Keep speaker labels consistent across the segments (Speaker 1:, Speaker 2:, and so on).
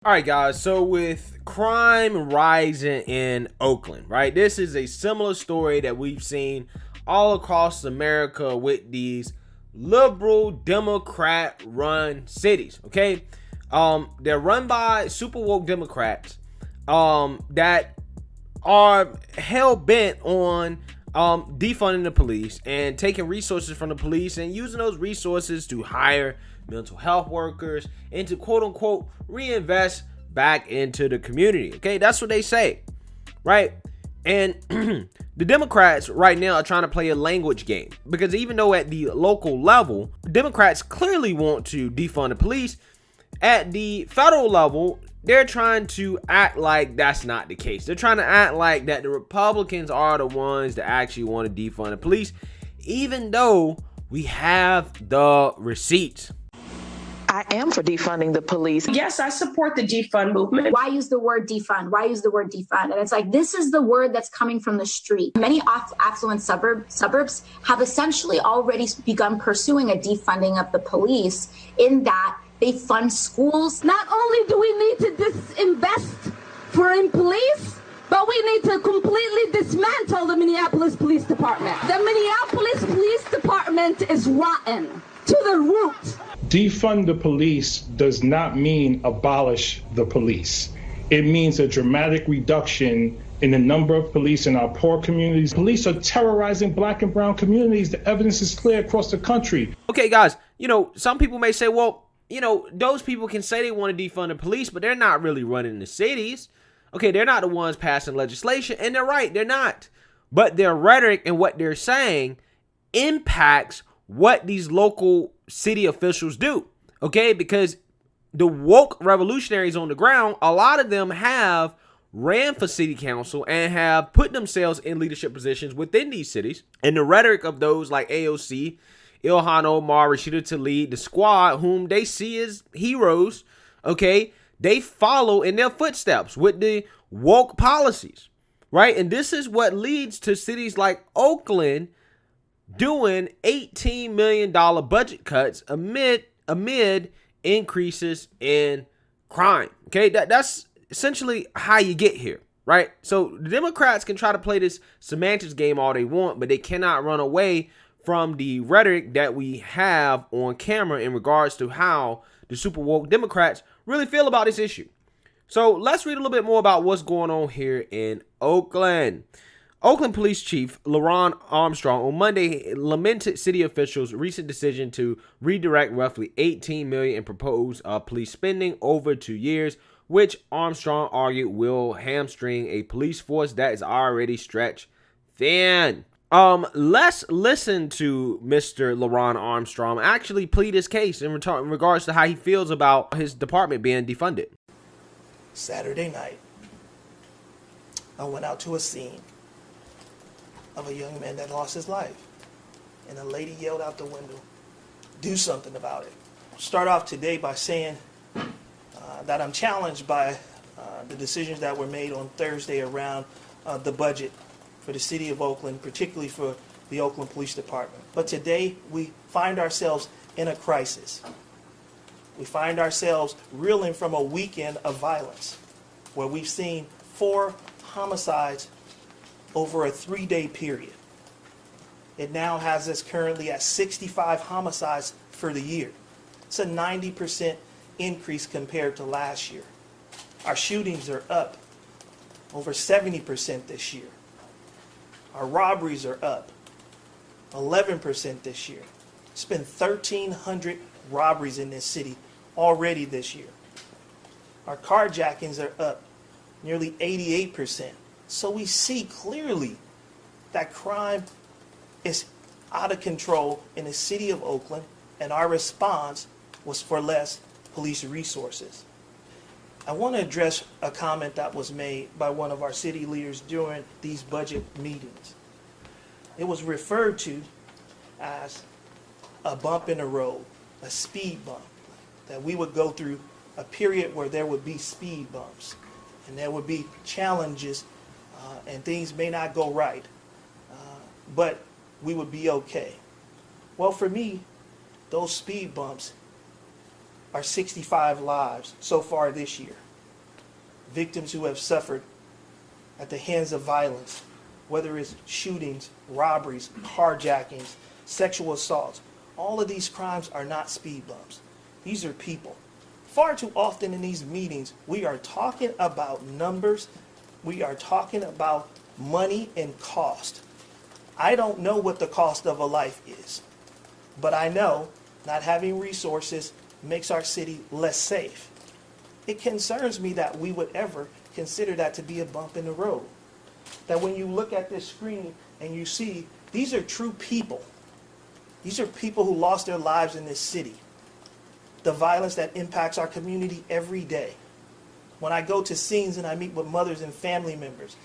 Speaker 1: All right, guys. So with crime rising in Oakland, right? This is a similar story that we've seen all across America with these liberal Democrat run cities. Okay. They're run by super woke Democrats that are hell bent on defunding the police and taking resources from the police and using those resources to hire mental health workers and to quote unquote reinvest back into the community. Okay, that's what they say, right? And the Democrats right now are trying to play a language game, because even though at the local level, Democrats clearly want to defund the police, at the federal level, they're trying to act like that's not the case. They're trying to act like that the Republicans are the ones that actually want to defund the police, even though we have the receipts.
Speaker 2: I am for defunding the police.
Speaker 3: Yes, I support the defund movement.
Speaker 4: Why use the word defund? Why use the word defund? And it's like, this is the word that's coming from the street. Many affluent suburbs have essentially already begun pursuing a defunding of the police, in that they fund schools.
Speaker 5: Not only do we need to disinvest in police, but we need to completely dismantle the Minneapolis Police Department. The Minneapolis Police Department is rotten to the root.
Speaker 6: Defund the police does not mean abolish the police. It means a dramatic reduction in the number of police in our poor communities. Police are terrorizing Black and brown communities. The evidence is clear across the country.
Speaker 1: Okay, guys, some people may say, well, those people can say they want to defund the police, but they're not really running the cities. Okay, they're not the ones passing legislation, and they're right, they're not. But their rhetoric and what they're saying impacts what these local city officials do, okay? Because the woke revolutionaries on the ground, a lot of them have ran for city council and have put themselves in leadership positions within these cities. And the rhetoric of those like AOC, Ilhan Omar, Rashida Tlaib, the squad, whom they see as heroes, okay, they follow in their footsteps with the woke policies, right? And this is what leads to cities like Oakland doing $18 million budget cuts amid increases in crime. Okay, that's essentially how you get here, right? So the Democrats can try to play this semantics game all they want, but they cannot run away from the rhetoric that we have on camera in regards to how the super woke Democrats really feel about this issue. So let's read a little bit more about what's going on here in Oakland. Oakland Police Chief LeRonne Armstrong on Monday lamented city officials' recent decision to redirect roughly $18 million in proposed police spending over 2 years, which Armstrong argued will hamstring a police force that is already stretched thin. Let's listen to Mr. LeRonne Armstrong actually plead his case in regards to how he feels about his department being defunded.
Speaker 7: Saturday night, I went out to a scene of a young man that lost his life, and a lady yelled out the window, "Do something about it." Start off today by saying that I'm challenged by the decisions that were made on Thursday around the budget for the city of Oakland, particularly for the Oakland Police Department. But today we find ourselves in a crisis. We find ourselves reeling from a weekend of violence where we've seen 4 homicides over a 3-day period. It now has us currently at 65 homicides for the year. It's a 90% increase compared to last year. Our shootings are up over 70% this year. Our robberies are up 11% this year. It's been 1,300 robberies in this city already this year. Our carjackings are up nearly 88%. So we see clearly that crime is out of control in the city of Oakland, and our response was for less police resources. I want to address a comment that was made by one of our city leaders during these budget meetings. It was referred to as a bump in the road, a speed bump, that we would go through a period where there would be speed bumps and there would be challenges and things may not go right, but we would be okay. Well, for me, those speed bumps are 65 lives so far this year. victims who have suffered at the hands of violence, whether it's shootings, robberies, carjackings, sexual assaults. All of these crimes are not speed bumps. These are people. Far too often in these meetings, we are talking about numbers. We are talking about money and cost. I don't know what the cost of a life is, but I know not having resources makes our city less safe. It concerns me that we would ever consider that to be a bump in the road. That when you look at this screen and you see these are true people. These are people who lost their lives in this city. The violence that impacts our community every day. When I go to scenes and I meet with mothers and family members,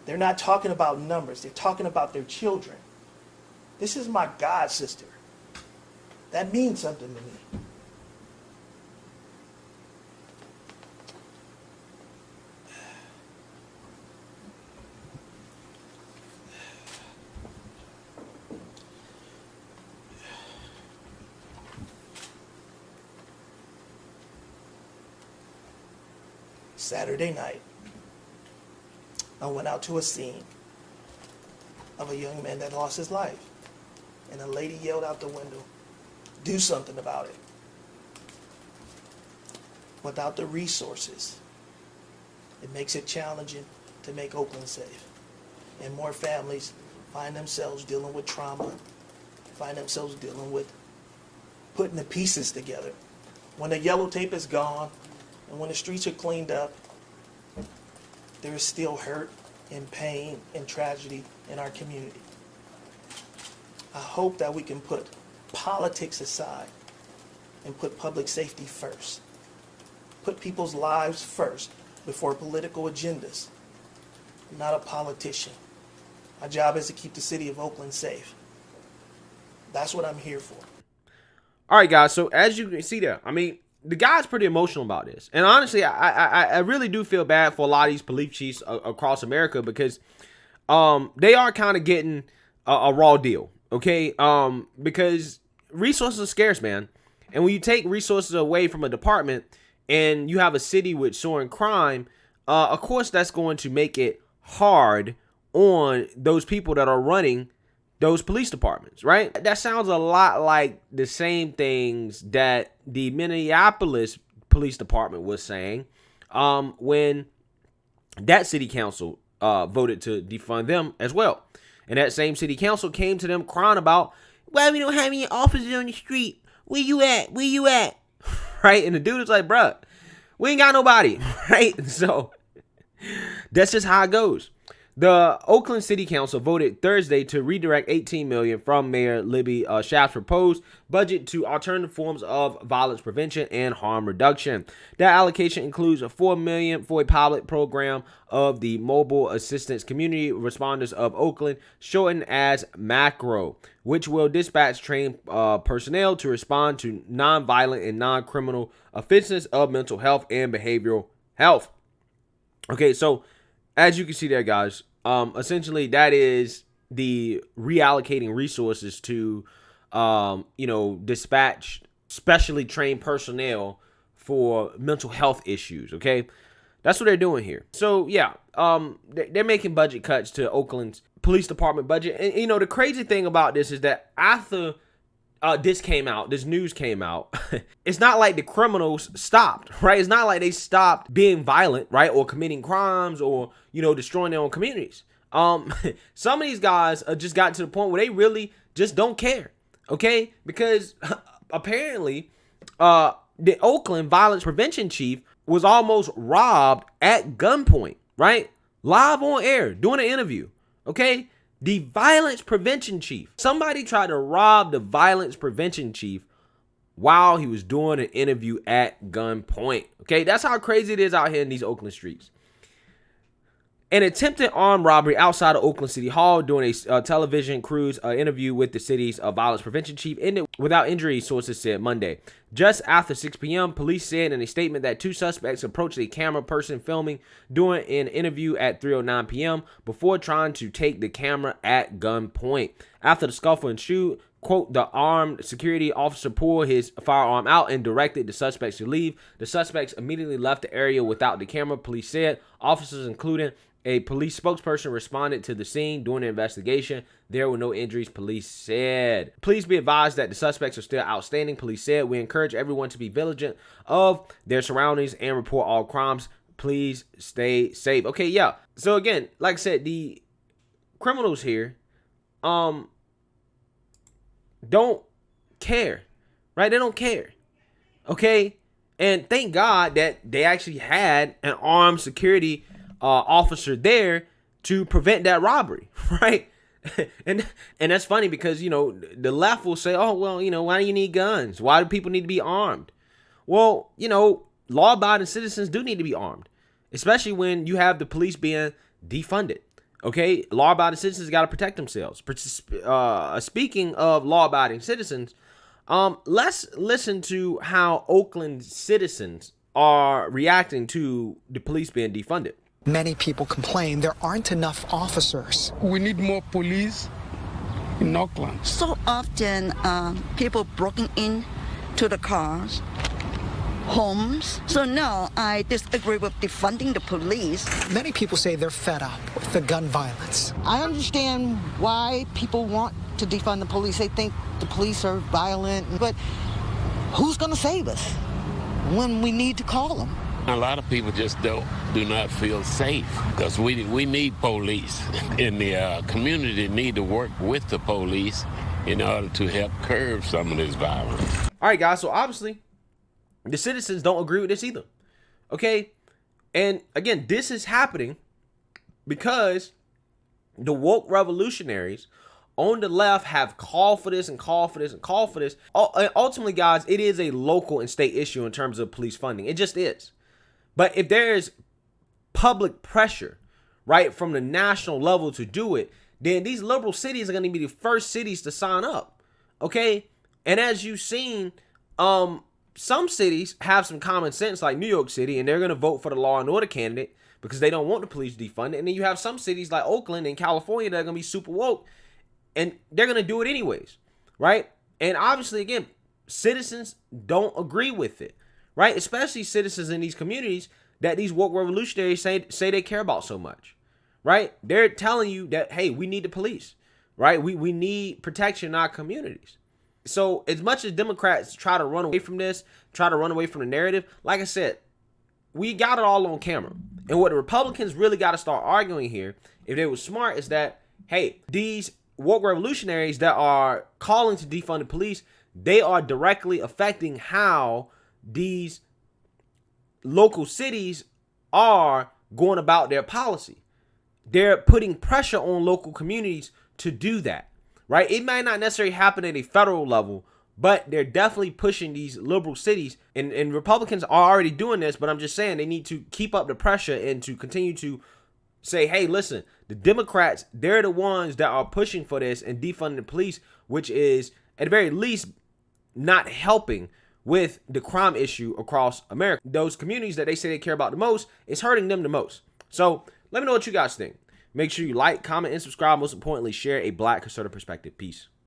Speaker 7: they're not talking about numbers. They're talking about their children. This is my god sister. That means something to me. Saturday night, I went out to a scene of a young man that lost his life. And a lady yelled out the window, "Do something about it." Without the resources, it makes it challenging to make Oakland safe. And more families find themselves dealing with trauma, find themselves dealing with putting the pieces together. When the yellow tape is gone, and when the streets are cleaned up, there is still hurt and pain and tragedy in our community. I hope that we can put politics aside and put public safety first. Put people's lives first before political agendas. I'm not a politician. My job is to keep the city of Oakland safe. That's what I'm here for.
Speaker 1: All right, guys. So as you can see there, I mean, the guy's pretty emotional about this. And honestly, I really do feel bad for a lot of these police chiefs across America because they are kind of getting a raw deal, okay? Because resources are scarce, man. And when you take resources away from a department and you have a city with soaring crime, of course that's going to make it hard on those people that are running those police departments, right? That sounds a lot like the same things that the Minneapolis Police Department was saying when that city council voted to defund them as well. And that same city council came to them crying about, "Why we don't have any officers on the street? Where you at? Where you at?" Right? And the dude is like, "Bruh, we ain't got nobody," right? So that's just how it goes. The Oakland City Council voted Thursday to redirect $18 million from Mayor Libby Schaaf's proposed budget to alternative forms of violence prevention and harm reduction. That allocation includes $4 million for a pilot program of the Mobile Assistance Community Responders of Oakland, shortened as MACRO, which will dispatch trained personnel to respond to non-violent and non-criminal offenses of mental health and behavioral health. Okay, so as you can see there, guys, essentially that is the reallocating resources to, dispatch specially trained personnel for mental health issues. Okay, that's what they're doing here. So yeah, they're making budget cuts to Oakland's police department budget. And the crazy thing about this is that after this news came out, it's not like the criminals stopped, right? It's not like they stopped being violent, right? Or committing crimes or, destroying their own communities. Some of these guys just got to the point where they really just don't care, okay? Because apparently, the Oakland violence prevention chief was almost robbed at gunpoint, right? Live on air, doing an interview, okay? The violence prevention chief. Somebody tried to rob the violence prevention chief while he was doing an interview at gunpoint. Okay, that's how crazy it is out here in these Oakland streets. An attempted armed robbery outside of Oakland City Hall during a television crew's interview with the city's violence prevention chief ended without injury, sources said Monday. Just after 6 p.m., police said in a statement that two suspects approached a camera person filming during an interview at 3:09 p.m. before trying to take the camera at gunpoint. After the scuffle ensued, quote, the armed security officer pulled his firearm out and directed the suspects to leave. The suspects immediately left the area without the camera, police said. Officers, including a police spokesperson, responded to the scene during the investigation. There were no injuries, police said. Please be advised that the suspects are still outstanding, police said. We encourage everyone to be vigilant of their surroundings and report all crimes. Please stay safe. Okay, yeah. So again, like I said, the criminals here don't care, right? They don't care. Okay, and thank God that they actually had an armed security officer there to prevent that robbery, right? and that's funny because, you know, the left will say, oh, well, you know, why do you need guns? Why do people need to be armed? Well, you know, law-abiding citizens do need to be armed, especially when you have the police being defunded. Okay, law-abiding citizens got to protect themselves. Speaking of law-abiding citizens, let's listen to how Oakland citizens are reacting to the police being defunded.
Speaker 8: Many people complain there aren't enough officers.
Speaker 9: We need more police in Oakland.
Speaker 10: So often, people broken in to the cars, homes. So no, I disagree with defunding the police.
Speaker 8: Many people say they're fed up with the gun violence.
Speaker 11: I understand why people want to defund the police. They think the police are violent, but who's going to save us when we need to call them?
Speaker 12: A lot of people just do not feel safe because we need police, and the community need to work with the police in order to help curb some of this violence.
Speaker 1: All right, guys. So obviously, the citizens don't agree with this either. Okay, and again, this is happening because the woke revolutionaries on the left have called for this and called for this and called for this. Ultimately, guys, it is a local and state issue in terms of police funding. It just is. But if there is public pressure, right, from the national level to do it, then these liberal cities are going to be the first cities to sign up. Okay? And as you've seen, some cities have some common sense, like New York City, and they're going to vote for the law and order candidate because they don't want the police defunded. And then you have some cities like Oakland and California that are going to be super woke, and they're going to do it anyways, right? And obviously, again, citizens don't agree with it, right? Especially citizens in these communities that these woke revolutionaries say they care about so much, right? They're telling you that, hey, we need the police, right? We need protection in our communities. So as much as Democrats try to run away from this, try to run away from the narrative, like I said, we got it all on camera. And what the Republicans really got to start arguing here, if they were smart, is that, hey, these woke revolutionaries that are calling to defund the police, they are directly affecting how these local cities are going about their policy. They're putting pressure on local communities to do that, right? It might not necessarily happen at a federal level, but they're definitely pushing these liberal cities, and Republicans are already doing this, but I'm just saying they need to keep up the pressure and to continue to say, hey, listen, the Democrats, they're the ones that are pushing for this and defunding the police, which is at the very least not helping with the crime issue across America. Those communities that they say they care about the most, it's hurting them the most. So let me know what you guys think. Make sure you like, comment, and subscribe. Most importantly, share a Black conservative perspective. Peace.